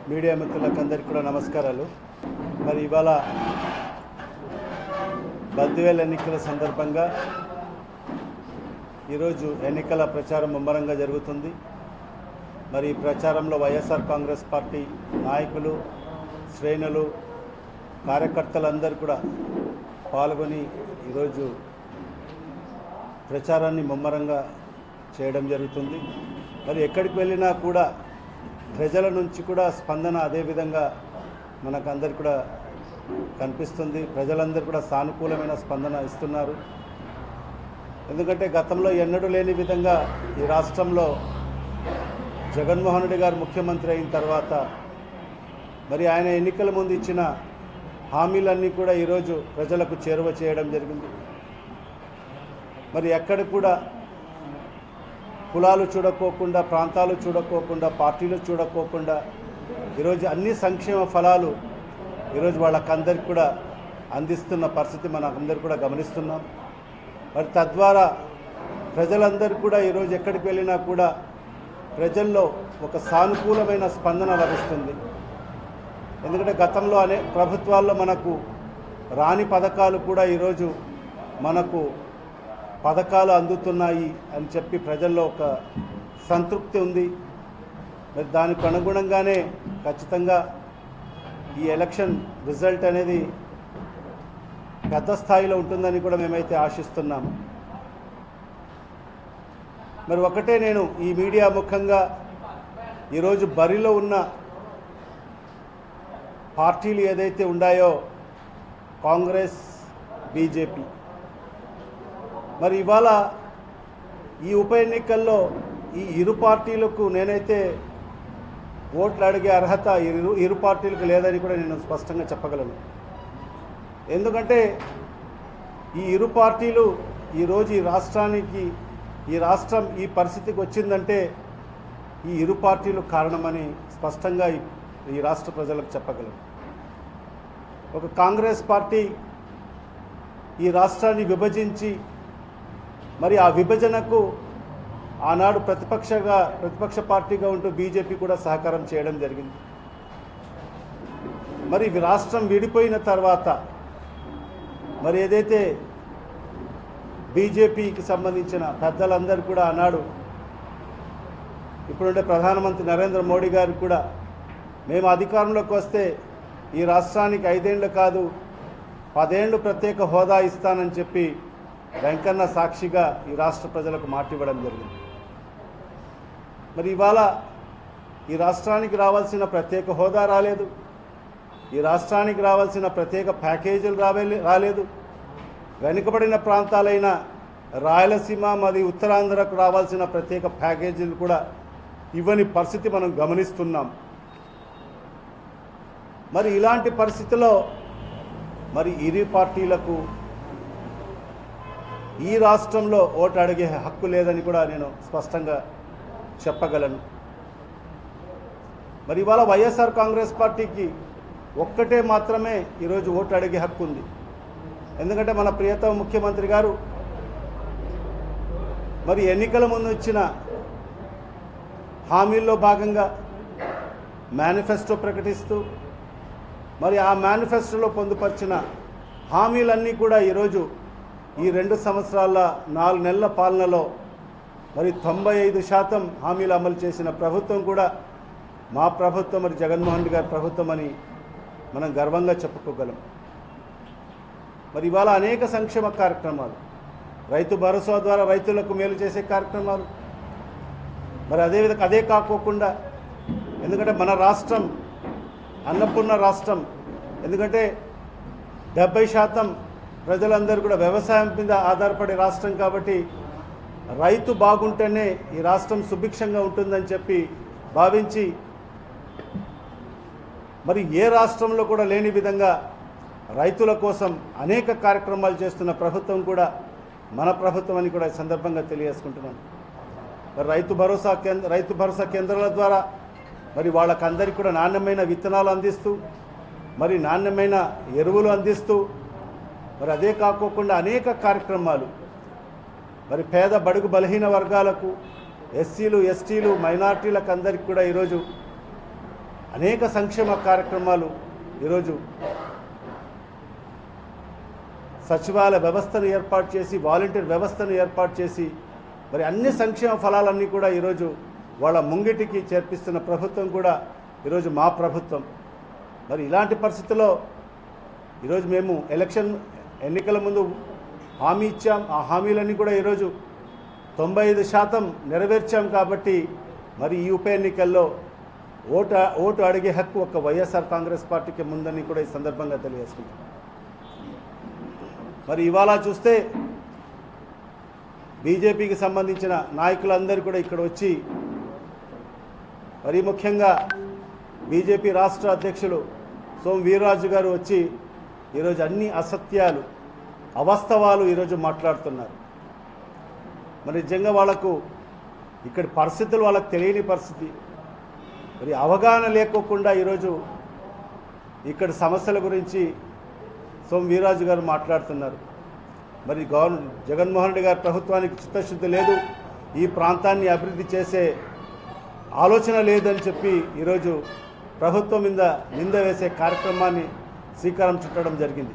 Media మిత్రులందరికీ కూడా నమస్కారాలు. మరి ఇవాళ బద్వేల్ ఎన్నికల సందర్భంగా ఈరోజు ఎన్నికల ప్రచారం ముమ్మరంగా జరుగుతుంది. మరి ఈ ప్రచారంలో వైఎస్ఆర్ కాంగ్రెస్ పార్టీ నాయకులు, శ్రేణులు, కార్యకర్తలందరూ కూడా పాల్గొని ఈరోజు ప్రచారాన్ని ముమ్మరంగా చేయడం జరుగుతుంది. మరి ఎక్కడికి వెళ్ళినా కూడా ప్రజల నుంచి కూడా స్పందన అదేవిధంగా మనకందరికి కూడా కనిపిస్తుంది. ప్రజలందరూ కూడా సానుకూలమైన స్పందన ఇస్తున్నారు. ఎందుకంటే గతంలో ఎన్నడూ లేని విధంగా ఈ రాష్ట్రంలో జగన్మోహన్ రెడ్డి గారు ముఖ్యమంత్రి అయిన తర్వాత మరి ఆయన ఎన్నికల ముందు ఇచ్చిన హామీలన్నీ కూడా ఈరోజు ప్రజలకు చేరువ చేయడం జరిగింది. మరి ఎక్కడ కూడా కులాలు చూడకోకుండా, ప్రాంతాలు చూడకోకుండా, పార్టీలు చూడకోకుండా ఈరోజు అన్ని సంక్షేమ ఫలాలు ఈరోజు వాళ్ళకందరికి కూడా అందిస్తున్న పరిస్థితి మనకందరూ కూడా గమనిస్తున్నాం. మరి తద్వారా ప్రజలందరూ కూడా ఈరోజు ఎక్కడికి వెళ్ళినా కూడా ప్రజల్లో ఒక సానుకూలమైన స్పందన లభిస్తుంది. ఎందుకంటే గతంలో ప్రభుత్వాల్లో మనకు రాని పథకాలు కూడా ఈరోజు మనకు పథకాలు అందుతున్నాయి అని చెప్పి ప్రజల్లో ఒక సంతృప్తి ఉంది. మరి దానికి అనుగుణంగానే ఖచ్చితంగా ఈ ఎలక్షన్ రిజల్ట్ అనేది పెద్ద స్థాయిలో ఉంటుందని కూడా మేమైతే ఆశిస్తున్నాము. మరి ఒకటే నేను ఈ మీడియా ముఖంగా ఈరోజు బరిలో ఉన్న పార్టీలు ఏదైతే ఉన్నాయో కాంగ్రెస్, బీజేపీ, మరి ఇవాళ ఈ ఉప ఎన్నికల్లో ఈ ఇరు పార్టీలకు నేనైతే ఓట్లు అడిగే అర్హత ఇరు పార్టీలకు లేదని కూడా నేను స్పష్టంగా చెప్పగలను. ఎందుకంటే ఈ ఇరు పార్టీలు ఈరోజు ఈ రాష్ట్రం ఈ పరిస్థితికి వచ్చిందంటే ఈ ఇరు పార్టీలు కారణమని స్పష్టంగా ఈ రాష్ట్ర ప్రజలకు చెప్పగలను. ఒక కాంగ్రెస్ పార్టీ ఈ రాష్ట్రాన్ని విభజించి మరి ఆ విభజనకు ఆనాడు ప్రతిపక్ష పార్టీగా ఉంటూ బీజేపీ కూడా సహకారం చేయడం జరిగింది. మరి రాష్ట్రం విడిపోయిన తర్వాత మరి ఏదైతే బీజేపీకి సంబంధించిన పెద్దలందరూ కూడా ఆనాడు ఇప్పుడుండే ప్రధానమంత్రి నరేంద్ర మోడీ గారు కూడా మేము అధికారంలోకి వస్తే ఈ రాష్ట్రానికి 5 ఏళ్ళు కాదు 10 ఏళ్ళు ప్రత్యేక హోదా ఇస్తానని చెప్పి వెంకన్న సాక్షిగా ఈ రాష్ట్ర ప్రజలకు మాట ఇవ్వడం జరిగింది. మరి ఇవాళ ఈ రాష్ట్రానికి రావాల్సిన ప్రత్యేక హోదా రాలేదు, ఈ రాష్ట్రానికి రావాల్సిన ప్రత్యేక ప్యాకేజీలు రాలేదు. వెనుకబడిన ప్రాంతాలైన రాయలసీమ మరియు ఉత్తరాంధ్రకు రావాల్సిన ప్రత్యేక ప్యాకేజీలు కూడా ఇవ్వని పరిస్థితి మనం గమనిస్తున్నాం. మరి ఇలాంటి పరిస్థితిలో మరి ఇరు పార్టీలకు ఈ రాష్ట్రంలో ఓటు అడిగే హక్కు లేదని కూడా నేను స్పష్టంగా చెప్పగలను. మరి ఇవాళ వైఎస్ఆర్ కాంగ్రెస్ పార్టీకి ఒక్కటే మాత్రమే ఈరోజు ఓటు అడిగే హక్కు ఉంది. ఎందుకంటే మన ప్రియతమ ముఖ్యమంత్రి గారు మరి ఎన్నికల ముందు ఇచ్చిన హామీల్లో భాగంగా మేనిఫెస్టో ప్రకటిస్తూ మరి ఆ మేనిఫెస్టోలో పొందుపరిచిన హామీలన్నీ కూడా ఈరోజు ఈ 2 సంవత్సరాల 4 నెలల పాలనలో మరి 95% హామీలు అమలు చేసిన ప్రభుత్వం కూడా మా ప్రభుత్వం, మరి జగన్మోహన్ రెడ్డి గారి ప్రభుత్వం అని మనం గర్వంగా చెప్పుకోగలం. మరి ఇవాళ అనేక సంక్షేమ కార్యక్రమాలు, రైతు భరోసా ద్వారా రైతులకు మేలు చేసే కార్యక్రమాలు, మరి అదేవిధంగా అదే కాకోకుండా ఎందుకంటే మన రాష్ట్రం అన్నపూర్ణ రాష్ట్రం, ఎందుకంటే 70% ప్రజలందరూ కూడా వ్యవసాయం మీద ఆధారపడే రాష్ట్రం కాబట్టి రైతు బాగుంటేనే ఈ రాష్ట్రం సుభిక్షంగా ఉంటుందని చెప్పి భావించి మరి ఏ రాష్ట్రంలో కూడా లేని విధంగా రైతుల కోసం అనేక కార్యక్రమాలు చేస్తున్న ప్రభుత్వం కూడా మన ప్రభుత్వం అని కూడా ఈ సందర్భంగా తెలియజేసుకుంటున్నాను. మరి రైతు భరోసా కేంద్రాల ద్వారా మరి వాళ్ళకందరికీ కూడా నాణ్యమైన విత్తనాలు అందిస్తూ, మరి నాణ్యమైన ఎరువులు అందిస్తూ, మరి అదే కాకోకుండా అనేక కార్యక్రమాలు మరి పేద బడుగు బలహీన వర్గాలకు, ఎస్సీలు, ఎస్టీలు, మైనార్టీలకు అందరికీ కూడా ఈరోజు అనేక సంక్షేమ కార్యక్రమాలు ఈరోజు సచివాలయ వ్యవస్థను ఏర్పాటు చేసి వాలంటీర్ వ్యవస్థను ఏర్పాటు చేసి మరి అన్ని సంక్షేమ ఫలాలన్నీ కూడా ఈరోజు వాళ్ళ ముంగిటికి చేర్పిస్తున్న ప్రభుత్వం కూడా ఈరోజు మా ప్రభుత్వం. మరి ఇలాంటి పరిస్థితుల్లో ఈరోజు మేము ఎన్నికల ముందు హామీ ఇచ్చాం. ఆ హామీలన్నీ కూడా ఈరోజు 95% నెరవేర్చాం. కాబట్టి మరి ఈ ఉప ఎన్నికల్లో ఓటు అడిగే హక్కు ఒక వైఎస్ఆర్ కాంగ్రెస్ పార్టీకి ముందని కూడా ఈ సందర్భంగా తెలియజేసుకుంటాం. మరి ఇవాళ చూస్తే బీజేపీకి సంబంధించిన నాయకులందరూ కూడా ఇక్కడ వచ్చి మరి ముఖ్యంగా బీజేపీ రాష్ట్ర అధ్యక్షులు సోము వీర్రాజు గారు వచ్చి ఈరోజు అన్ని అసత్యాలు అవాస్తవాలు ఈరోజు మాట్లాడుతున్నారు. మరి నిజంగా వాళ్ళకు ఇక్కడ పరిస్థితులు వాళ్ళకు తెలియని పరిస్థితి, మరి అవగాహన లేకోకుండా ఈరోజు ఇక్కడ సమస్యల గురించి సోము వీర్రాజు గారు మాట్లాడుతున్నారు. మరి జగన్మోహన్ రెడ్డి గారి ప్రభుత్వానికి చిత్తశుద్ధి లేదు, ఈ ప్రాంతాన్ని అభివృద్ధి చేసే ఆలోచన లేదని చెప్పి ఈరోజు ప్రభుత్వం మీద నింద వేసే కార్యక్రమాన్ని శ్రీకారం చుట్టడం జరిగింది.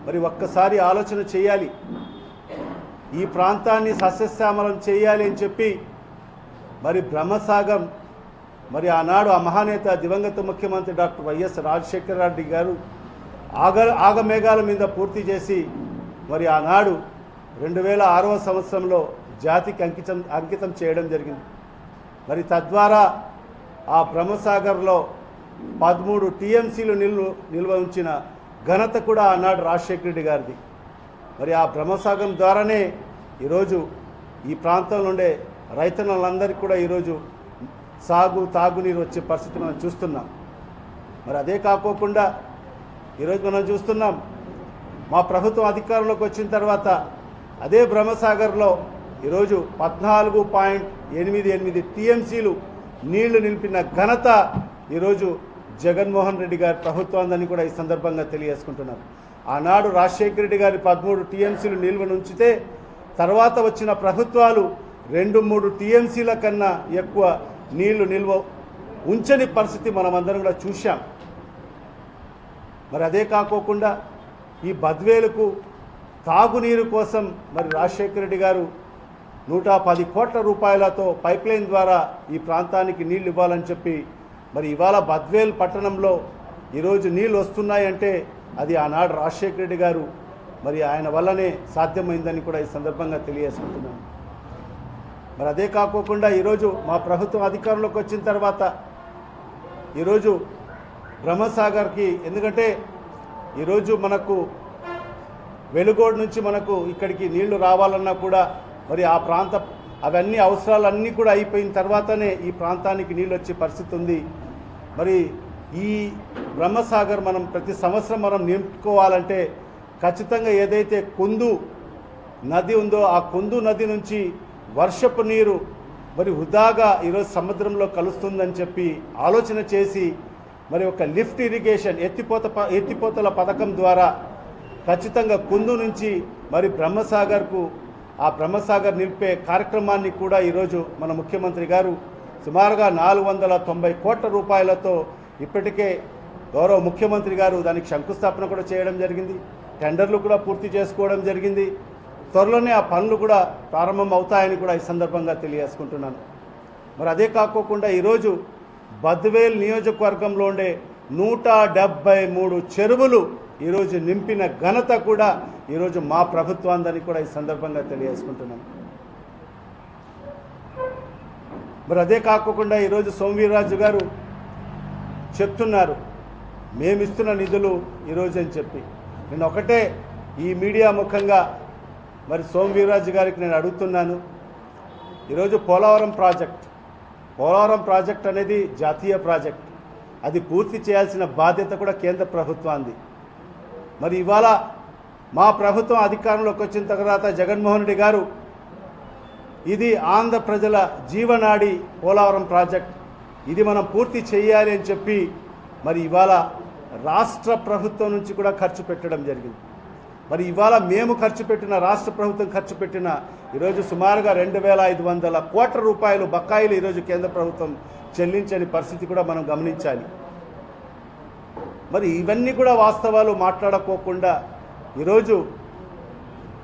మరి ఒక్కసారి ఆలోచన చేయాలి, ఈ ప్రాంతాన్ని సస్యశ్యామలం చేయాలి అని చెప్పి మరి బ్రహ్మసాగం మరి ఆనాడు ఆ మహానేత దివంగత ముఖ్యమంత్రి డాక్టర్ వైఎస్ రాజశేఖర రెడ్డి గారు ఆగమేఘాల మీద పూర్తి చేసి మరి ఆనాడు 2006వ సంవత్సరంలో జాతికి అంకితం చేయడం జరిగింది. మరి తద్వారా ఆ బ్రహ్మసాగర్లో 13 టీఎంసీలు నిల్వ ఉంచిన ఘనత కూడా ఆనాడు రాజశేఖర రెడ్డి గారిది. మరి ఆ బ్రహ్మసాగరం ద్వారానే ఈరోజు ఈ ప్రాంతంలో ఉండే రైతన్నలందరికీ కూడా ఈరోజు తాగునీరు వచ్చే పరిస్థితి మనం చూస్తున్నాం. మరి అదే కాకోకుండా ఈరోజు మనం చూస్తున్నాం, మా ప్రభుత్వం అధికారంలోకి వచ్చిన తర్వాత అదే బ్రహ్మసాగర్లో ఈరోజు 14.88 టీఎంసీలు నీళ్లు నిలిపిన ఘనత ఈరోజు జగన్మోహన్ రెడ్డి గారి ప్రభుత్వాన్ని కూడా ఈ సందర్భంగా తెలియజేసుకుంటున్నారు. ఆనాడు రాజశేఖర రెడ్డి గారి 13 టీఎంసీలు నిల్వ ఉంచితే తర్వాత వచ్చిన ప్రభుత్వాలు 2-3 టీఎంసీల కన్నా ఎక్కువ నీళ్లు నిల్వ ఉంచని పరిస్థితి మనమందరం కూడా చూశాం. మరి అదే కాకోకుండా ఈ బద్వేలుకు తాగునీరు కోసం మరి రాజశేఖర రెడ్డి గారు 110 కోట్ల రూపాయలతో పైప్లైన్ ద్వారా ఈ ప్రాంతానికి నీళ్లు ఇవ్వాలని చెప్పి మరి ఇవాళ బద్వేల్ పట్టణంలో ఈరోజు నీళ్ళు వస్తున్నాయంటే అది ఆనాడు రాజశేఖర రెడ్డి గారు మరి ఆయన వల్లనే సాధ్యమైందని కూడా ఈ సందర్భంగా తెలియజేసుకుంటున్నాను. మరి అదే కాకోకుండా ఈరోజు మా ప్రభుత్వం అధికారంలోకి వచ్చిన తర్వాత ఈరోజు బ్రహ్మసాగర్కి, ఎందుకంటే ఈరోజు మనకు వెలుగోడు నుంచి మనకు ఇక్కడికి నీళ్లు రావాలన్నా కూడా మరి ఆ ప్రాంత అవన్నీ అవసరాలన్నీ కూడా అయిపోయిన తర్వాతనే ఈ ప్రాంతానికి నీళ్ళు వచ్చే పరిస్థితి ఉంది. మరి ఈ బ్రహ్మసాగర్ మనం ప్రతి సంవత్సరం మనం నింపుకోవాలంటే ఖచ్చితంగా ఏదైతే కుందు నది ఉందో ఆ కుందు నది నుంచి వర్షపు నీరు మరి వృధాగా ఈరోజు సముద్రంలో కలుస్తుందని చెప్పి ఆలోచన చేసి మరి ఒక లిఫ్ట్ ఇరిగేషన్ ఎత్తిపోతల పథకం ద్వారా ఖచ్చితంగా కుందు నుంచి మరి బ్రహ్మసాగర్కు ఆ బ్రహ్మసాగర్ నిలిపే కార్యక్రమాన్ని కూడా ఈరోజు మన ముఖ్యమంత్రి గారు సుమారుగా 490 కోట్ల రూపాయలతో ఇప్పటికే గౌరవ ముఖ్యమంత్రి గారు దానికి శంకుస్థాపన కూడా చేయడం జరిగింది. టెండర్లు కూడా పూర్తి చేసుకోవడం జరిగింది. త్వరలోనే ఆ పనులు కూడా ప్రారంభం అవుతాయని కూడా ఈ సందర్భంగా తెలియజేసుకుంటున్నాను. మరి అదే కాకోకుండా ఈరోజు బద్వేల్ నియోజకవర్గంలో ఉండే 173 చెరువులు ఈరోజు నింపిన ఘనత కూడా ఈరోజు మా ప్రభుత్వాన్ని కూడా ఈ సందర్భంగా తెలియజేసుకుంటున్నాను. మరి అదే కాకుండా ఈరోజు సోము వీర్రాజు గారు చెప్తున్నారు మేమిస్తున్న నిధులు ఈరోజు అని చెప్పి. నేను ఒకటే ఈ మీడియా ముఖంగా మరి సోము వీర్రాజు గారికి నేను అడుగుతున్నాను, ఈరోజు పోలవరం ప్రాజెక్ట్ అనేది జాతీయ ప్రాజెక్ట్, అది పూర్తి చేయాల్సిన బాధ్యత కూడా కేంద్ర ప్రభుత్వానికి. మరి ఇవాళ మా ప్రభుత్వం అధికారంలోకి వచ్చిన తర్వాత జగన్మోహన్ రెడ్డి గారు ఇది ఆంధ్ర ప్రజల జీవనాడి పోలవరం ప్రాజెక్ట్, ఇది మనం పూర్తి చేయాలి అని చెప్పి మరి ఇవాళ రాష్ట్ర ప్రభుత్వం నుంచి కూడా ఖర్చు పెట్టడం జరిగింది. మరి ఇవాళ మేము ఖర్చు పెట్టిన, రాష్ట్ర ప్రభుత్వం ఖర్చు పెట్టిన ఈరోజు సుమారుగా 2,500 కోట్ల రూపాయలు బకాయిలు ఈరోజు కేంద్ర ప్రభుత్వం చెల్లించని పరిస్థితి కూడా మనం గమనించాలి. మరి ఇవన్నీ కూడా వాస్తవాలు మాట్లాడుకోకుండా ఈరోజు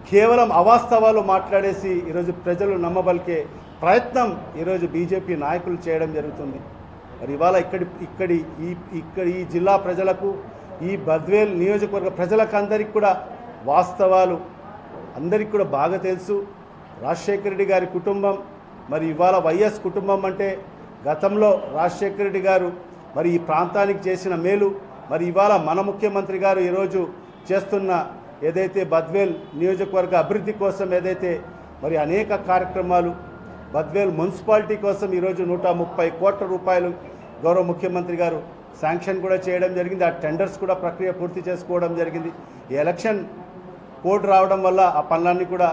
కేవలం అవాస్తవాలు మాట్లాడేసి ఈరోజు ప్రజలు నమ్మబలికే ప్రయత్నం ఈరోజు బీజేపీ నాయకులు చేయడం జరుగుతుంది. మరి ఇవాళ ఇక్కడ ఈ జిల్లా ప్రజలకు, ఈ బద్వేల్ నియోజకవర్గ ప్రజలకు అందరికీ కూడా వాస్తవాలు అందరికీ కూడా బాగా తెలుసు. రాజశేఖర రెడ్డి గారి కుటుంబం, మరి ఇవాళ వైఎస్ కుటుంబం అంటే గతంలో రాజశేఖర రెడ్డి గారు మరి ఈ ప్రాంతానికి చేసిన మేలు, మరి ఇవాళ మన ముఖ్యమంత్రి గారు ఈరోజు చేస్తున్న ఏదైతే బద్వేల్ నియోజకవర్గ అభివృద్ధి కోసం ఏదైతే మరి అనేక కార్యక్రమాలు, బద్వేల్ మున్సిపాలిటీ కోసం ఈరోజు 130 కోట్ల రూపాయలు గౌరవ ముఖ్యమంత్రి గారు శాంక్షన్ కూడా చేయడం జరిగింది. ఆ టెండర్స్ కూడా ప్రక్రియ పూర్తి చేసుకోవడం జరిగింది. ఈ ఎలక్షన్ కోడ్ రావడం వల్ల ఆ పనులన్నీ కూడా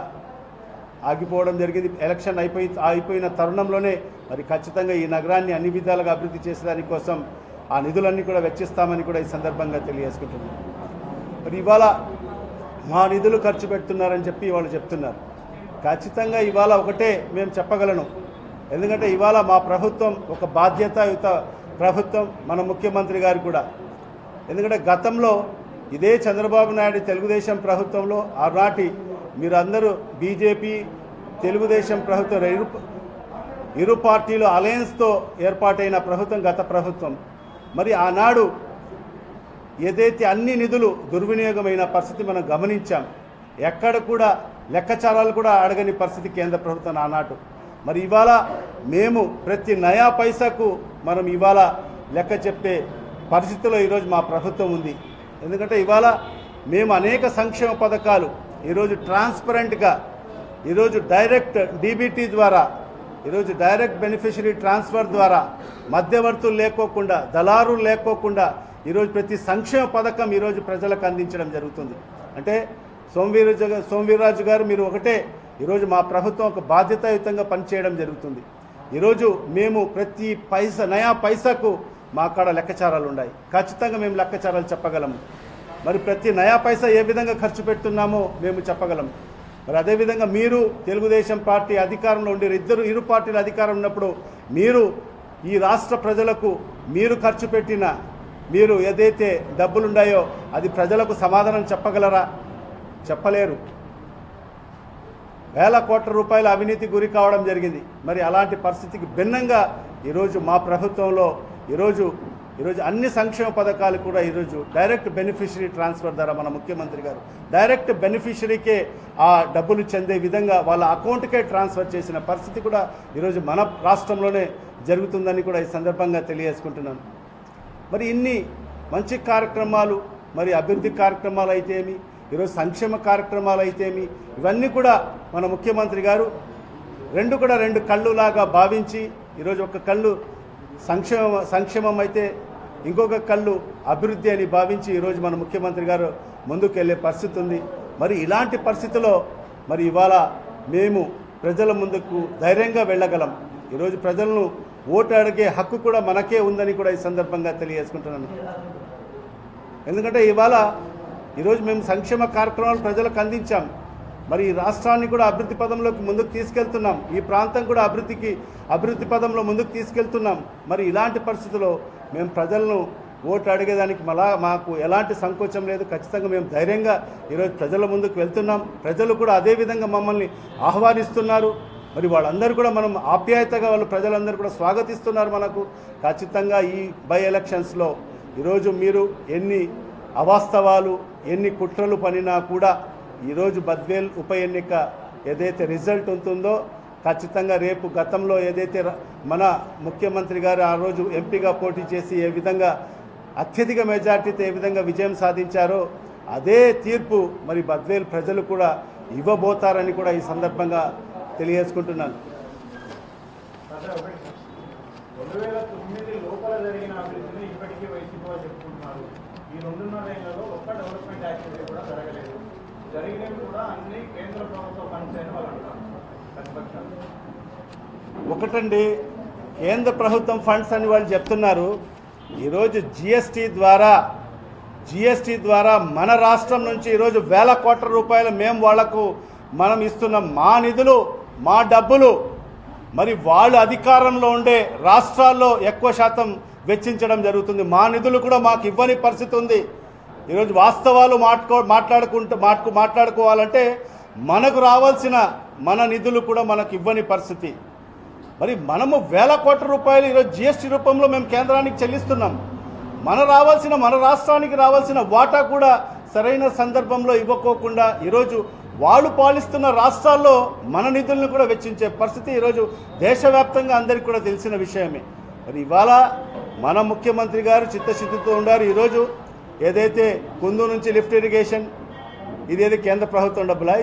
ఆగిపోవడం జరిగింది. ఎలక్షన్ అయిపోయిన తరుణంలోనే మరి ఖచ్చితంగా ఈ నగరాన్ని అన్ని విధాలుగా అభివృద్ధి చేసేదాని కోసం ఆ నిధులన్నీ కూడా వెచ్చిస్తామని కూడా ఈ సందర్భంగా తెలియజేసుకుంటున్నాం. మరి ఇవాళ మా నిధులు ఖర్చు పెడుతున్నారని చెప్పి వాళ్ళు చెప్తున్నారు. ఖచ్చితంగా ఇవాళ ఒకటే మేము చెప్పగలను, ఎందుకంటే ఇవాళ మా ప్రభుత్వం ఒక బాధ్యతాయుత ప్రభుత్వం, మన ముఖ్యమంత్రి గారు కూడా. ఎందుకంటే గతంలో ఇదే చంద్రబాబు నాయుడు తెలుగుదేశం ప్రభుత్వంలో ఆనాటి మీరందరూ బీజేపీ తెలుగుదేశం ప్రభుత్వం ఇరు పార్టీలు అలయన్స్తో ఏర్పాటైన ప్రభుత్వం గత ప్రభుత్వం. మరి ఆనాడు ఏదైతే అన్ని నిధులు దుర్వినియోగమైన పరిస్థితి మనం గమనించాం. ఎక్కడ కూడా లెక్కచారాలు కూడా అడగని పరిస్థితి కేంద్ర ప్రభుత్వం ఆనాటు. మరి ఇవాళ మేము ప్రతి నయా పైసాకు మనం ఇవాళ లెక్క చెప్పే పరిస్థితిలో ఈరోజు మా ప్రభుత్వం ఉంది. ఎందుకంటే ఇవాళ మేము అనేక సంక్షేమ పథకాలు ఈరోజు ట్రాన్స్పరెంట్గా ఈరోజు డైరెక్ట్ డీబీటీ ద్వారా, ఈరోజు డైరెక్ట్ బెనిఫిషరీ ట్రాన్స్ఫర్ ద్వారా మధ్యవర్తులు లేకోకుండా, దళారులు లేకోకుండా ఈరోజు ప్రతి సంక్షేమ పథకం ఈరోజు ప్రజలకు అందించడం జరుగుతుంది. అంటే సోమవీర్రాజు గారు మీరు ఒకటే, ఈరోజు మా ప్రభుత్వం ఒక బాధ్యతాయుతంగా పనిచేయడం జరుగుతుంది. ఈరోజు మేము ప్రతి నయా పైసాకు మా కాడ లెక్కచారాలు ఉన్నాయి. ఖచ్చితంగా మేము లెక్కచారాలు చెప్పగలము. మరి ప్రతి నయా పైసా ఏ విధంగా ఖర్చు పెడుతున్నామో మేము చెప్పగలం. మరి అదేవిధంగా మీరు తెలుగుదేశం పార్టీ అధికారంలో ఉండి ఇరు పార్టీల అధికారం ఉన్నప్పుడు మీరు ఈ రాష్ట్ర ప్రజలకు మీరు ఖర్చు పెట్టిన మీరు ఏదైతే డబ్బులున్నాయో అది ప్రజలకు సమాధానం చెప్పగలరా? చెప్పలేరు. వేల కోట్ల రూపాయల అవినీతి గురి కావడం జరిగింది. మరి అలాంటి పరిస్థితికి భిన్నంగా ఈరోజు మా ప్రభుత్వంలో ఈరోజు అన్ని సంక్షేమ పథకాలు కూడా ఈరోజు డైరెక్ట్ బెనిఫిషరీ ట్రాన్స్ఫర్ ద్వారా మన ముఖ్యమంత్రి గారు డైరెక్ట్ బెనిఫిషరీకే ఆ డబ్బులు చెందే విధంగా వాళ్ళ అకౌంట్కే ట్రాన్స్ఫర్ చేసిన పరిస్థితి కూడా ఈరోజు మన రాష్ట్రంలోనే జరుగుతుందని కూడా ఈ సందర్భంగా తెలియజేసుకుంటున్నాను. మరి ఇన్ని మంచి కార్యక్రమాలు, మరి అభివృద్ధి కార్యక్రమాలు అయితేమి, ఈరోజు సంక్షేమ కార్యక్రమాలు అయితేమి, ఇవన్నీ కూడా మన ముఖ్యమంత్రి గారు రెండు కళ్ళులాగా భావించి ఈరోజు ఒక కళ్ళు సంక్షేమం అయితే ఇంకొక కళ్ళు అభివృద్ధి అని భావించి ఈరోజు మన ముఖ్యమంత్రి గారు ముందుకు వెళ్ళే పరిస్థితి ఉంది. మరి ఇలాంటి పరిస్థితిలో మరి ఇవాళ మేము ప్రజల ముందుకు ధైర్యంగా వెళ్ళగలం. ఈరోజు ప్రజలను ఓటు అడిగే హక్కు కూడా మనకే ఉందని కూడా ఈ సందర్భంగా తెలియజేసుకుంటున్నాను. ఎందుకంటే ఈరోజు మేము సంక్షేమ కార్యక్రమాలు ప్రజలకు అందించాం. మరి ఈ రాష్ట్రాన్ని కూడా అభివృద్ధి పదంలోకి ముందుకు తీసుకెళ్తున్నాం. ఈ ప్రాంతం కూడా అభివృద్ధి పదంలో ముందుకు తీసుకెళ్తున్నాం. మరి ఇలాంటి పరిస్థితుల్లో మేము ప్రజలను ఓటు అడిగేదానికి మాకు ఎలాంటి సంకోచం లేదు. ఖచ్చితంగా మేము ధైర్యంగా ఈరోజు ప్రజల ముందుకు వెళ్తున్నాం. ప్రజలు కూడా అదేవిధంగా మమ్మల్ని ఆహ్వానిస్తున్నారు. మరి వాళ్ళందరూ కూడా మనం ఆప్యాయతగా ప్రజలందరూ కూడా స్వాగతిస్తున్నారు మనకు. ఖచ్చితంగా ఈ బై ఎలక్షన్స్లో ఈరోజు మీరు ఎన్ని అవాస్తవాలు, ఎన్ని కుట్రలు పనినా కూడా ఈరోజు బద్వేల్ ఉప ఎన్నిక ఏదైతే రిజల్ట్ ఉంటుందో ఖచ్చితంగా రేపు గతంలో ఏదైతే మన ముఖ్యమంత్రి గారు ఆ రోజు ఎంపీగా పోటీ చేసి ఏ విధంగా అత్యధిక మెజార్టీతో ఏ విధంగా విజయం సాధించారో అదే తీర్పు మరి బద్వేల్ ప్రజలు కూడా ఇవ్వబోతారని కూడా ఈ సందర్భంగా తెలియజేసుకుంటున్నాను. 2009 లోపల జరిగిన అభివృద్ధిని ఇప్పటికీ వైసీపీ వాళ్ళు చెప్పుకుంటున్నారు. ఈ 2.5 ఏళ్లలో ఒక్క డెవలప్మెంట్ యాక్టివిటీ కూడా జరగలేదు. జరిగినవి కూడా అన్ని కేంద్ర ప్రభుత్వ ఫండ్స్ అని వాళ్ళు అంటారు ప్రతిపక్షాలు. ఒకటండి, కేంద్ర ప్రభుత్వం ఫండ్స్ అని వాళ్ళు చెప్తున్నారు. ఈరోజు జిఎస్టీ ద్వారా జిఎస్టీ ద్వారా మన రాష్ట్రం నుంచి ఈరోజు వేల కోట్ల రూపాయలు మనం ఇస్తున్న మా నిధులు, మా డబ్బులు మరి వాళ్ళు అధికారంలో ఉండే రాష్ట్రాల్లో ఎక్కువ శాతం వెచ్చించడం జరుగుతుంది. మా నిధులు కూడా మాకు ఇవ్వని పరిస్థితి ఉంది. ఈరోజు వాస్తవాలు మాట్లాడుకోవాలంటే మనకు రావాల్సిన మన నిధులు కూడా మనకు ఇవ్వని పరిస్థితి. మరి మనము వేల కోట్ల రూపాయలు ఈరోజు జిఎస్టీ రూపంలో మేము కేంద్రానికి చెల్లిస్తున్నాం. మన రాష్ట్రానికి రావాల్సిన వాటా కూడా సరైన సందర్భంలో ఇవ్వకోకుండా ఈరోజు వాళ్ళు పాలిస్తున్న రాష్ట్రాల్లో మన నిధులను కూడా వెచ్చించే పరిస్థితి ఈరోజు దేశవ్యాప్తంగా అందరికీ కూడా తెలిసిన విషయమే. మరి ఇవాళ మన ముఖ్యమంత్రి గారు చిత్తశుద్ధితో ఉన్నారు. ఈరోజు ఏదైతే కుందు నుంచి లిఫ్ట్ ఇరిగేషన్ ఇదేది కేంద్ర ప్రభుత్వం డబ్బులా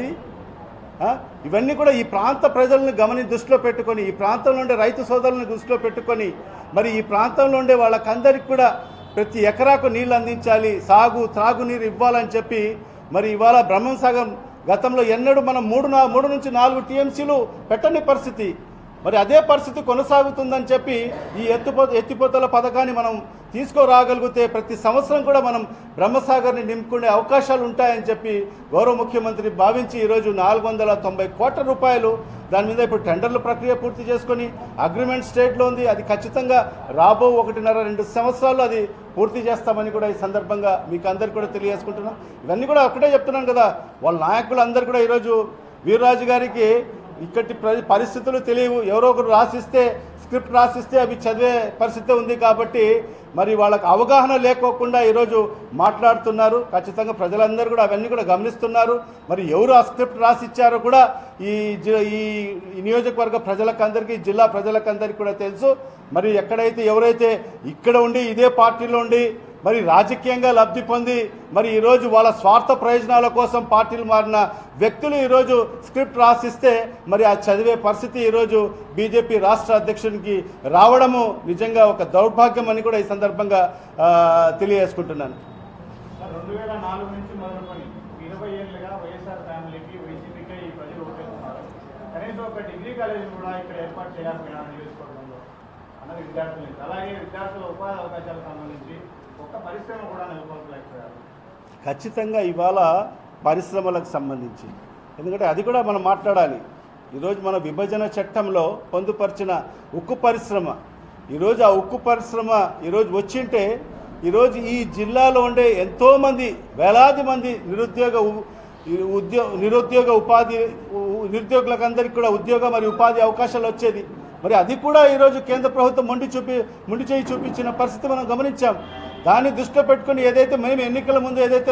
ఇవన్నీ కూడా ఈ ప్రాంత ప్రజలను దృష్టిలో పెట్టుకొని, ఈ ప్రాంతంలో ఉండే రైతు సోదరులను దృష్టిలో పెట్టుకొని మరి ఈ ప్రాంతంలో ఉండే వాళ్ళకందరికీ కూడా ప్రతి ఎకరాకు నీళ్ళు అందించాలి, త్రాగునీరు ఇవ్వాలని చెప్పి మరి ఇవాళ బ్రహ్మంసాగర్ గతంలో ఎన్నడూ మనం 3 నుంచి 4 టీఎంసీలు పెట్టని పరిస్థితి. మరి అదే పరిస్థితి కొనసాగుతుందని చెప్పి ఈ ఎత్తిపోతల పథకాన్ని మనం తీసుకురాగలిగితే ప్రతి సంవత్సరం కూడా మనం బ్రహ్మసాగర్ని నింపుకునే అవకాశాలు ఉంటాయని చెప్పి గౌరవ ముఖ్యమంత్రి భావించి ఈరోజు 490 కోట్ల రూపాయలు దాని మీద ఇప్పుడు టెండర్ల ప్రక్రియ పూర్తి చేసుకొని అగ్రిమెంట్ స్టేట్లో ఉంది. అది ఖచ్చితంగా రాబో 1.5-2 సంవత్సరాల్లో అది పూర్తి చేస్తామని కూడా ఈ సందర్భంగా మీకు అందరికీ కూడా తెలియజేసుకుంటున్నాం. ఇవన్నీ కూడా ఒకటే చెప్తున్నాను కదా, వాళ్ళ నాయకులు అందరూ కూడా ఈరోజు వీర్రాజు గారికి ఇక్కడి పరిస్థితులు తెలియవు. ఎవరో ఒకరు స్క్రిప్ట్ రాసిస్తే అవి చదివే పరిస్థితి ఉంది కాబట్టి మరి వాళ్ళకు అవగాహన లేకోకుండా ఈరోజు మాట్లాడుతున్నారు. ఖచ్చితంగా ప్రజలందరూ కూడా అవన్నీ కూడా గమనిస్తున్నారు. మరి ఎవరు ఆ స్క్రిప్ట్ రాసిచ్చారో కూడా ఈ నియోజకవర్గ ప్రజలకందరికీ, జిల్లా ప్రజలకందరికీ కూడా తెలుసు. మరి ఎవరైతే ఇక్కడ ఉండి ఇదే పార్టీలో ఉండి మరి రాజకీయంగా లబ్ధి పొంది మరి ఈరోజు వాళ్ళ స్వార్థ ప్రయోజనాల కోసం పార్టీలు మారిన వ్యక్తులు ఈరోజు స్క్రిప్ట్ రాసిస్తే మరి ఆ చదివే పరిస్థితి ఈరోజు బీజేపీ రాష్ట్ర అధ్యక్షునికి రావడము నిజంగా ఒక దౌర్భాగ్యం అని కూడా ఈ సందర్భంగా తెలియజేసుకుంటున్నాను. 2004 నుంచి మొదలుకొని 20 ఏళ్ళుగా వైఎస్ఆర్ ఫ్యామిలీకి, వైసీపీకి ఈ ప్రజలు ఓటేస్తున్నారు. కనీసం ఒక డిగ్రీ కాలేజీ కూడా ఇక్కడ ఏర్పాటు చేయలేకపోయినారు నియోజకవర్గంలో అన్నది విద్యార్థుల నుంచి. అలాగే విద్యార్థుల ఉపాధి అవకాశాలకు సంబంధించి ఒక్క పరిశ్రమ కూడా నెలకొల్పలేకపోయారు. ఖచ్చితంగా ఇవాళ పరిశ్రమలకు సంబంధించి ఎందుకంటే అది కూడా మనం మాట్లాడాలి. ఈరోజు మన విభజన చట్టంలో పొందుపరిచిన ఉక్కు పరిశ్రమ, ఈరోజు ఆ ఉక్కు పరిశ్రమ ఈరోజు వచ్చింటే ఈరోజు ఈ జిల్లాలో ఉండే ఎంతోమంది వేలాది మంది నిరుద్యోగులకందరికీ కూడా ఉద్యోగ మరియు ఉపాధి అవకాశాలు వచ్చేది. మరి అది కూడా ఈరోజు కేంద్ర ప్రభుత్వం మొండి చేయి చూపించిన పరిస్థితి మనం గమనించాం. దాన్ని దృష్టిలో పెట్టుకుని ఏదైతే మేము ఎన్నికల ముందు ఏదైతే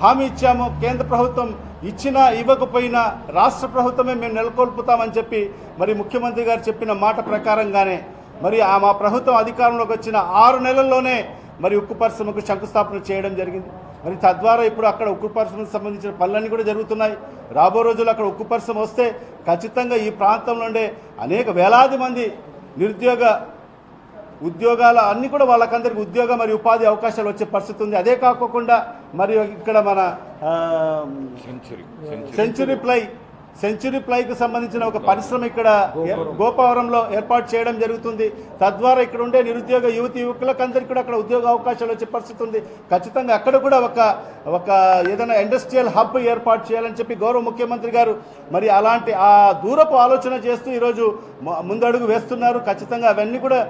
హామీ ఇచ్చామో కేంద్ర ప్రభుత్వం ఇచ్చినా ఇవ్వకపోయినా రాష్ట్ర ప్రభుత్వమే మేము నెలకొల్పుతామని చెప్పి మరి ముఖ్యమంత్రి గారు చెప్పిన మాట ప్రకారంగానే మరి మా ప్రభుత్వం అధికారంలోకి వచ్చిన 6 నెలల్లోనే మరి ఉక్కు పరిశ్రమకు శంకుస్థాపన చేయడం జరిగింది. మరి తద్వారా ఇప్పుడు అక్కడ ఉక్కు పరిశ్రమకు సంబంధించిన పనులన్నీ కూడా జరుగుతున్నాయి. రాబో రోజుల్లో అక్కడ ఉక్కు పరిశ్రమ వస్తే ఖచ్చితంగా ఈ ప్రాంతంలో ఉండే అనేక వేలాది మంది ఉద్యోగాల అన్ని కూడా వాళ్ళకందరికీ ఉద్యోగ మరియు ఉపాధి అవకాశాలు వచ్చే పరిస్థితి ఉంది. అదే కాకుండా మరియు ఇక్కడ మన సెంచురీ ప్లైకి సంబంధించిన ఒక పరిశ్రమ ఇక్కడ గోపవరంలో ఏర్పాటు చేయడం జరుగుతుంది. తద్వారా ఇక్కడ ఉండే నిరుద్యోగ యువకులకు అందరికీ కూడా అక్కడ ఉద్యోగ అవకాశాలు వచ్చే పరిస్థితి ఉంది. ఖచ్చితంగా అక్కడ కూడా ఒక ఏదైనా ఇండస్ట్రియల్ హబ్ ఏర్పాటు చేయాలని చెప్పి గౌరవ ముఖ్యమంత్రి గారు మరి అలాంటి ఆ దూరపు ఆలోచన చేస్తూ ఈరోజు ముందడుగు వేస్తున్నారు. ఖచ్చితంగా అవన్నీ కూడా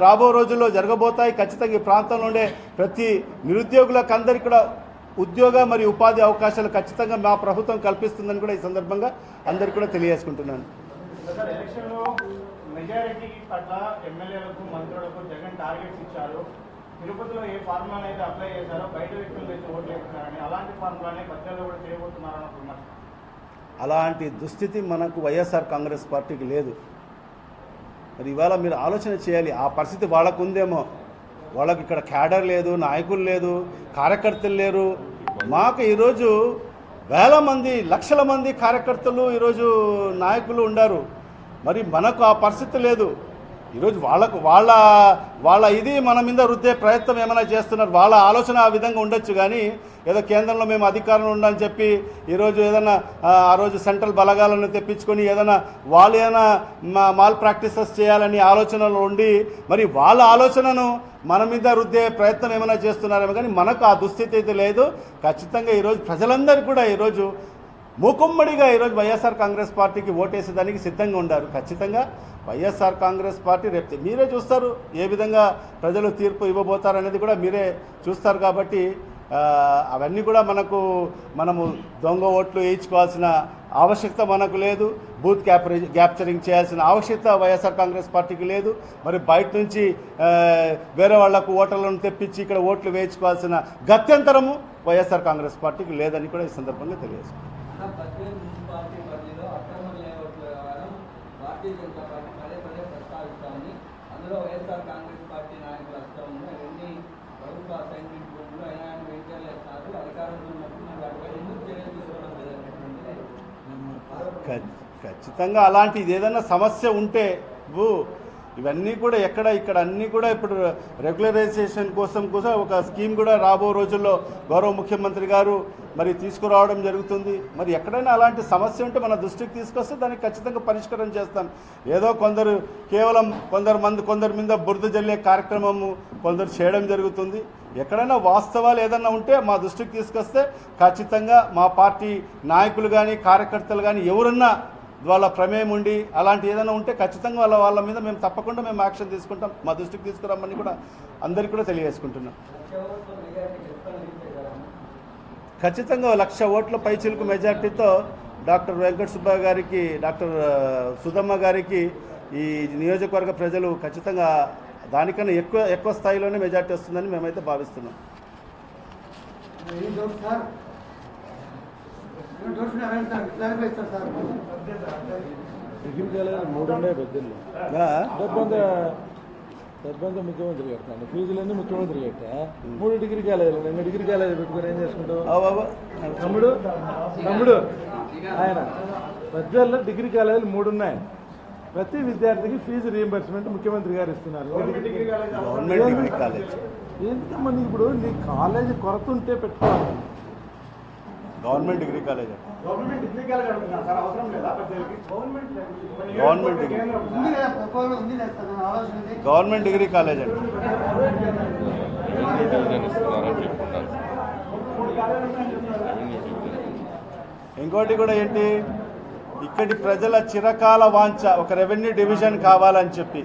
రాబో రోజుల్లో జరగబోతాయి. ఖచ్చితంగా ఈ ప్రాంతంలో ఉండే ప్రతి నిరుద్యోగులకు అందరికీ కూడా ఉద్యోగ మరియు ఉపాధి అవకాశాలు ఖచ్చితంగా మా ప్రభుత్వం కల్పిస్తుందని కూడా ఈ సందర్భంగా అందరికీ కూడా తెలియజేసుకుంటున్నాను. ఎలక్షన్లో మెజారిటీ పట్ల ఎమ్మెల్యేలకు, మంత్రులకు జగన్ టార్గెట్స్ ఇచ్చారు. తిరుపతిలో ఏ ఫార్ములాని అయితే అప్లై చేశారో బయట వ్యక్తులు అయితే ఓట్లు వేస్తున్నారని, అలాంటి ఫార్ములానే బద్దెల్లో కూడా చేయబోతున్నారని అనుకున్నారు. అలాంటి దుస్థితి మనకు వైఎస్ఆర్ కాంగ్రెస్ పార్టీకి లేదు. మరి ఇవాళ మీరు ఆలోచన చేయాలి, ఆ పరిస్థితి వాళ్ళకు ఉందేమో. వాళ్ళకి ఇక్కడ క్యాడర్ లేదు, నాయకులు లేదు, కార్యకర్తలు లేరు. మాకు ఈరోజు వేల మంది, లక్షల మంది కార్యకర్తలు ఈరోజు నాయకులు ఉన్నారు. మరి మనకు ఆ పరిస్థితి లేదు. ఈరోజు వాళ్ళ ఇది మన మీద రుద్దే ప్రయత్నం ఏమైనా చేస్తున్నారు. వాళ్ళ ఆలోచన ఆ విధంగా ఉండొచ్చు, కానీ ఏదో కేంద్రంలో మేము అధికారంలో ఉండని చెప్పి ఈరోజు ఏదైనా ఆ రోజు సెంట్రల్ బలగాలను తెప్పించుకొని ఏదైనా వాళ్ళు ఏదైనా మాల్ ప్రాక్టీసెస్ చేయాలని ఆలోచనలు ఉండి మరి వాళ్ళ ఆలోచనను మన మీద రుద్దే ప్రయత్నం ఏమైనా చేస్తున్నారేమో, కానీ మనకు ఆ దుస్థితి అయితే లేదు. ఖచ్చితంగా ఈరోజు ప్రజలందరూ కూడా ఈరోజు మూకుమ్మడిగా ఈరోజు వైఎస్ఆర్ కాంగ్రెస్ పార్టీకి ఓటేసేదానికి సిద్ధంగా ఉన్నారు. ఖచ్చితంగా వైఎస్ఆర్ కాంగ్రెస్ పార్టీ రేపు మీరే చూస్తారు ఏ విధంగా ప్రజలు తీర్పు ఇవ్వబోతారనేది కూడా మీరే చూస్తారు. కాబట్టి అవన్నీ కూడా మనము దొంగ ఓట్లు వేయించుకోవాల్సిన ఆవశ్యకత మనకు లేదు. బూత్ క్యాప్చరింగ్ చేయాల్సిన ఆవశ్యకత వైఎస్ఆర్ కాంగ్రెస్ పార్టీకి లేదు. మరి బయట నుంచి వేరే వాళ్లకు ఓటర్లను తెప్పించి ఇక్కడ ఓట్లు వేయించుకోవాల్సిన గత్యంతరము వైఎస్ఆర్ కాంగ్రెస్ పార్టీకి లేదని కూడా ఈ సందర్భంగా తెలియజేస్తున్నాను. భారతీయ జనతా పార్టీ పదే పదే ప్రస్తావిస్తామని, అందులో వైఎస్ఆర్ కాంగ్రెస్ పార్టీ నాయకులు వస్తాము అవన్నీ ప్రభుత్వ అసైన్మెంట్ భూములు అయినా వెంచర్లు వేస్తున్నారు, అధికారంలో ఉన్నప్పుడు మరి వాటిపై ఎందుకు చర్యలు తీసుకోవడం లేదనేటువంటి ఖచ్చితంగా అలాంటిది ఏదైనా సమస్య ఉంటే ఇవన్నీ కూడా ఇక్కడ అన్నీ కూడా ఇప్పుడు రెగ్యులరైజేషన్ కోసం ఒక స్కీమ్ కూడా రాబో రోజుల్లో గౌరవ ముఖ్యమంత్రి గారు మరి తీసుకురావడం జరుగుతుంది. మరి ఎక్కడైనా అలాంటి సమస్య ఉంటే మన దృష్టికి తీసుకొస్తే దానికి ఖచ్చితంగా పరిష్కారం చేస్తాం. ఏదో కేవలం కొందరి మీద బురద జల్లే కార్యక్రమము కొందరు చేయడం జరుగుతుంది. ఎక్కడైనా వాస్తవాలు ఏదన్నా ఉంటే మా దృష్టికి తీసుకొస్తే ఖచ్చితంగా మా పార్టీ నాయకులు కానీ కార్యకర్తలు కానీ ఎవరున్నా వాళ్ళ ప్రమేయం ఉండి అలాంటి ఏదైనా ఉంటే ఖచ్చితంగా వాళ్ళ మీద మేము తప్పకుండా యాక్షన్ తీసుకుంటాం. మా దృష్టికి తీసుకురామని కూడా అందరికీ కూడా తెలియజేసుకుంటున్నాం. ఖచ్చితంగా 1,00,000 ఓట్ల పైచిలుకు మెజార్టీతో డాక్టర్ వెంకట సుబ్బయ్య గారికి, డాక్టర్ సుధమ్మ గారికి ఈ నియోజకవర్గ ప్రజలు ఖచ్చితంగా దానికన్నా ఎక్కువ స్థాయిలోనే మెజార్టీ వస్తుందని మేమైతే భావిస్తున్నాం. సర్పంచ్ ముఖ్యమంత్రి కట్టాను, ఫీజులన్నీ ముఖ్యమంత్రి కట్టా. 3 డిగ్రీ కాలేజీలు, 2 డిగ్రీ కాలేజీ పెట్టుకుని ఏం చేసుకుంటావు తమ్ముడు? ఆయన పెద్దల్లో డిగ్రీ కాలేజీలు 3 ఉన్నాయి. ప్రతి విద్యార్థికి ఫీజు రీఎంబర్స్మెంట్ ముఖ్యమంత్రి గారు ఇస్తున్నారు. ఎందుకమ్మా నీకు ఇప్పుడు నీ కాలేజీ కొరత ఉంటే పెట్టుకోవాలి. Government degree college government degree college అడుగుతున్నా సార్, అవసరం లేదా గవర్నమెంట్ డిగ్రీ కాలేజ్ అండి. ఇంకోటి కూడా ఏంటి, ఇక్కడి ప్రజల చిరకాల వాంఛ ఒక రెవెన్యూ డివిజన్ కావాలని చెప్పి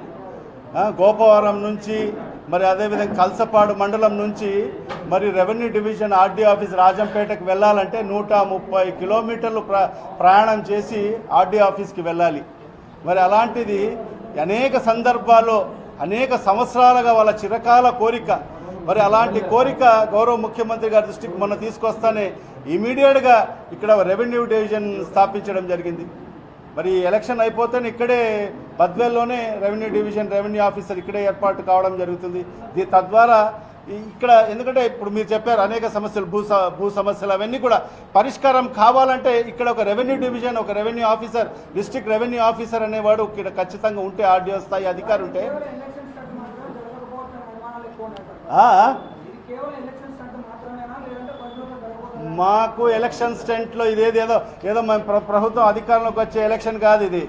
గోపవరం నుంచి మరి అదేవిధంగా కల్సపాడు మండలం నుంచి మరి రెవెన్యూ డివిజన్ ఆర్డీ ఆఫీస్ రాజంపేటకు వెళ్ళాలంటే 130 కిలోమీటర్లు ప్రయాణం చేసి ఆర్డీ ఆఫీస్కి వెళ్ళాలి. మరి అలాంటిది అనేక సందర్భాల్లో అనేక సంవత్సరాలుగా వాళ్ళ చిరకాల కోరిక. మరి అలాంటి కోరిక గౌరవ ముఖ్యమంత్రి గారి దృష్టికి మొన్న తీసుకొస్తానే ఇమీడియట్గా ఇక్కడ రెవెన్యూ డివిజన్ స్థాపించడం జరిగింది. మరి ఎలక్షన్ అయిపోతేనే ఇక్కడే బద్వేల్లోనే రెవెన్యూ డివిజన్ రెవెన్యూ ఆఫీసర్ ఇక్కడే ఏర్పాటు కావడం జరుగుతుంది. తద్వారా ఇక్కడ ఎందుకంటే ఇప్పుడు మీరు చెప్పారు అనేక సమస్యలు, భూ సమస్యలు అవన్నీ కూడా పరిష్కారం కావాలంటే ఇక్కడ ఒక రెవెన్యూ డివిజన్, ఒక revenue officer, district revenue officer అనేవాడు ఇక్కడ ఖచ్చితంగా ఉంటే, ఆర్డీఓ స్థాయి అధికారి ఉంటే మాకు ఎలక్షన్ స్టంట్లో ఇదేదో మేము ప్రభుత్వం అధికారంలోకి వచ్చే ఎలక్షన్ కాదు. ఇది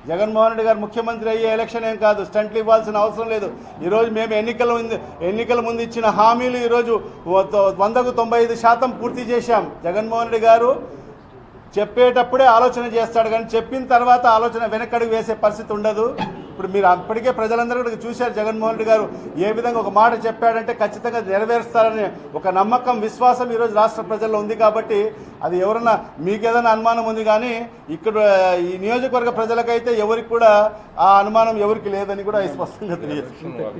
జగన్మోహన్ రెడ్డి గారు ముఖ్యమంత్రి అయ్యే ఎలక్షన్ ఏం కాదు. స్టంట్లు ఇవ్వాల్సిన అవసరం లేదు. ఈరోజు మేము ఎన్నికల ముందు ఇచ్చిన హామీలు ఈరోజు 100కు 95% పూర్తి చేశాం. జగన్మోహన్ రెడ్డి గారు చెప్పేటప్పుడే ఆలోచన చేస్తాడు, కానీ చెప్పిన తర్వాత ఆలోచన వెనకడుగు వేసే పరిస్థితి ఉండదు. ఇప్పుడు మీరు అప్పటికే ప్రజలందరూ కూడా చూశారు జగన్మోహన్ రెడ్డి గారు ఏ విధంగా ఒక మాట చెప్పాడంటే ఖచ్చితంగా నెరవేరుస్తారనే ఒక నమ్మకం, విశ్వాసం ఈరోజు రాష్ట్ర ప్రజల్లో ఉంది. కాబట్టి అది ఎవరన్నా మీకు ఏదైనా అనుమానం ఉంది, కానీ ఇక్కడ ఈ నియోజకవర్గ ప్రజలకైతే ఎవరికి కూడా ఆ అనుమానం ఎవరికి లేదని కూడా స్పష్టంగా తెలియజేస్తుంది.